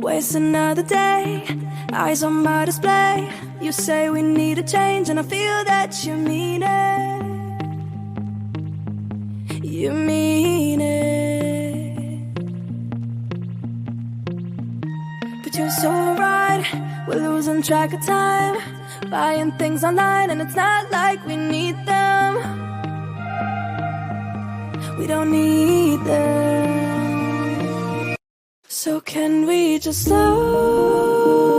waste another day, eyes on my display. You say we need a change, and I feel that you mean it. You mean it. But you're so right, we're losing track of time, buying things online, and it's not like we need them. We don't need them. So can we just slow